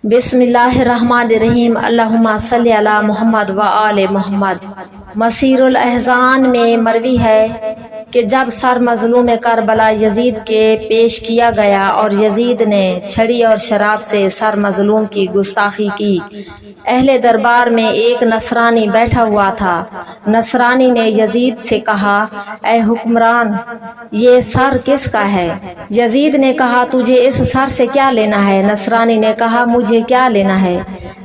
बिस्मिल्लाहिर्रहमानिर्रहीम। अल्लाहुम्मा सल्ली अला मुहम्मद व आले मुहम्मद। मसीरुल अहज़ान में मरवी है कि जब सर मजलूम करबला यजीद के पेश किया गया और यजीद ने छड़ी और शराब से सर मजलूम की गुस्ताखी की, अहले दरबार में एक नसरानी बैठा हुआ था। नसरानी ने यजीद से कहा, ऐ हुक्मरान, ये सर किसका है? यजीद ने कहा, तुझे इस सर से क्या लेना है? नसरानी ने कहा, मुझे क्या लेना है,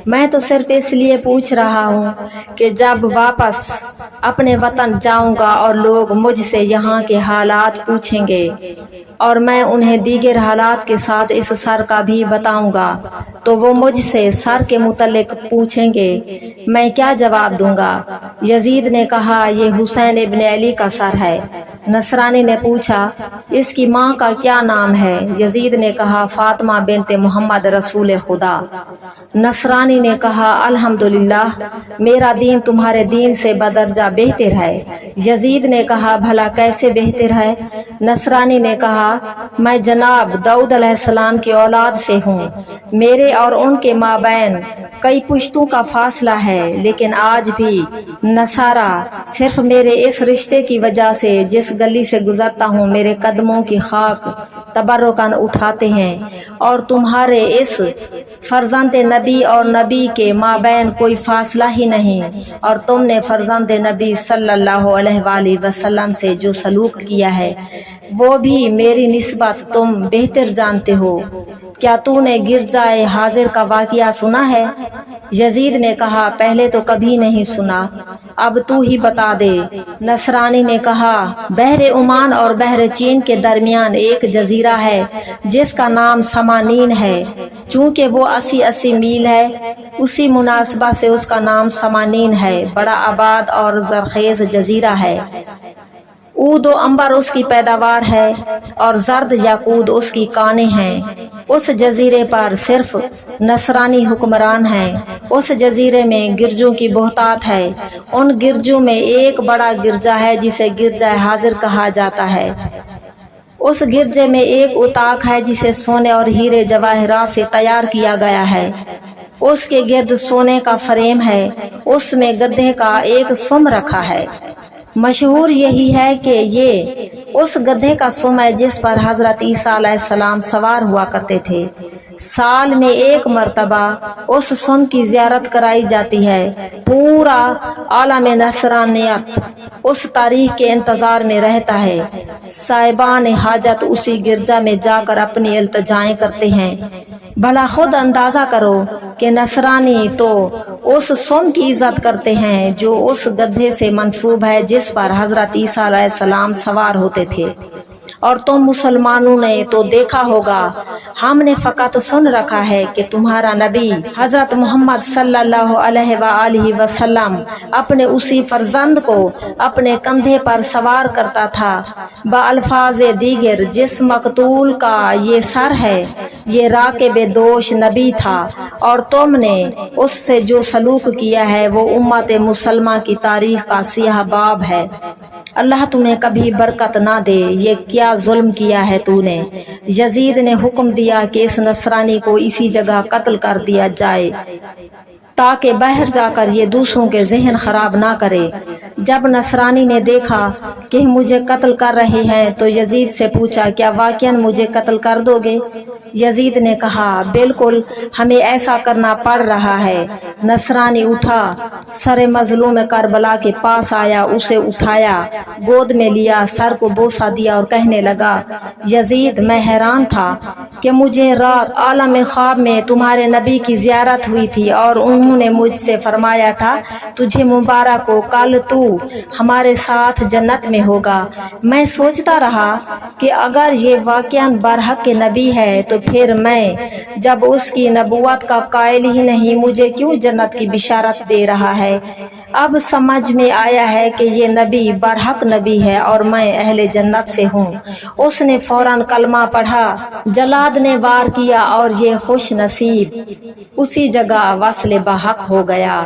मैं तो सिर्फ इसलिए पूछ रहा हूँ कि जब वापस अपने वतन जाऊंगा और लोग मुझसे यहाँ के हालात पूछेंगे और मैं उन्हें दीगर हालात के साथ इस सर का भी बताऊंगा तो वो मुझसे सर के मुतल्लिक पूछेंगे, मैं क्या जवाब दूंगा? यजीद ने कहा, ये हुसैन इब्न अली का सर है। नसरानी ने पूछा, इसकी माँ का क्या नाम है? यजीद ने कहा, फातिमा बिनते मोहम्मद रसूल खुदा। नसरानी ने कहा, अल्हम्दुलिल्लाह, मेरा दीन तुम्हारे दीन से बदरजा बेहतर है। यजीद ने कहा, भला कैसे बेहतर है? नसरानी ने कहा, मैं जनाब दाऊद अलैहिस्सलाम की औलाद से हूँ। मेरे और उनके माबैन कई पुश्तों का फासला है, लेकिन आज भी नसारा सिर्फ मेरे इस रिश्ते की वजह से जिस गली से गुजरता हूँ मेरे कदमों की खाक तबर्रुकन उठाते हैं, और तुम्हारे इस फर्जंद नबी और नबी के माबैन कोई फासला ही नहीं, और तुमने फर्जंद नबी सल्लल्लाहु अलैहि वसल्लम से जो सलूक किया है वो भी मेरी निस्बत तुम बेहतर जानते हो। क्या तूने गिरजाए हाजिर का वाकया सुना है? यजीद ने कहा, पहले तो कभी नहीं सुना, अब तू ही बता दे। नसरानी ने कहा, बहरे ओमान और बहरे चीन के दरमियान एक जजीरा है जिसका नाम समानीन है। चूंकि वो 80 मील है, उसी मुनासबत से उसका नाम समानीन है। बड़ा आबाद और जरखेज जजीरा है। ऊद व अंबर उसकी पैदावार है और जर्द याकूत उसकी काने हैं। उस जजीरे पर सिर्फ नसरानी हुक्मरान है। उस जजीरे में गिरजों की बहुतात है। उन गिरजों में एक बड़ा गिरजा है जिसे गिरजा हाजिर कहा जाता है। उस गिरजे में एक उताक है जिसे सोने और हीरे जवाहरात से तैयार किया गया है। उसके गिर्द सोने का फ्रेम है। उसमें गधे का एक सुम रखा है। मशहूर यही है कि ये उस गधे का सुम है जिस पर हजरत ईसा अलैहिस्सलाम सवार हुआ करते थे। साल में एक मर्तबा उस सुम की जियारत कराई जाती है। पूरा आलम नसरानियत उस तारीख के इंतजार में रहता है। साहिबान हाजत उसी गिरजा में जाकर अपनी इल्तिजाएं करते हैं। भला खुद अंदाजा करो कि नसरानी तो उस सुम की इज्जत करते हैं जो उस गधे से मंसूब है जिस पर हजरत ईसा अलैहिस्सलाम सवार होते थे। और तुम मुसलमानों ने तो देखा होगा, हमने फकत सुन रखा है कि तुम्हारा नबी हजरत मोहम्मद सल्लल्लाहु अलैहि वसल्लम अपने उसी फर्जंद को अपने कंधे पर सवार करता था। बअल्फाज़े दीगर, जिस मकतूल का ये सर है ये राकिब दोष नबी था, और तुमने उससे जो सलूक किया है वो उम्मत मुसलमा की तारीख का सियाह बाब है। अल्लाह तुम्हें कभी बरकत ना दे, ये क्या जुल्म किया है तूने। यजीद ने हुक्म दिया कि इस नसरानी को इसी जगह कत्ल कर दिया जाए ताकि बाहर जाकर ये दूसरों के जहन खराब ना करे। जब नसरानी ने देखा कि मुझे कत्ल कर रहे हैं तो यजीद से पूछा, क्या वाकई मुझे कत्ल कर दोगे? यजीद ने कहा, बिल्कुल, हमें ऐसा करना पड़ रहा है। नसरानी उठा, सरे मजलूम करबला के पास आया, उसे उठाया, गोद में लिया, सर को बोसा दिया और कहने लगा, यजीद, मैं हैरान था कि मुझे रात आलम ख्वाब में तुम्हारे नबी की जियारत हुई थी और उन्होंने मुझसे फरमाया था, तुझे मुबारक हो, कल तू हमारे साथ जन्नत में होगा। मैं सोचता रहा कि अगर ये वाकई बरहक के नबी है तो फिर मैं जब उसकी नबुवत का कायल ही नहीं मुझे क्यों जन्नत की बिशारत दे रहा है। अब समझ में आया है कि ये नबी बरहक नबी है और मैं अहले जन्नत से हूँ। उसने फौरन कलमा पढ़ा। जलाद ने वार किया और ये खुश नसीब उसी जगह वस्ल बहक हो गया।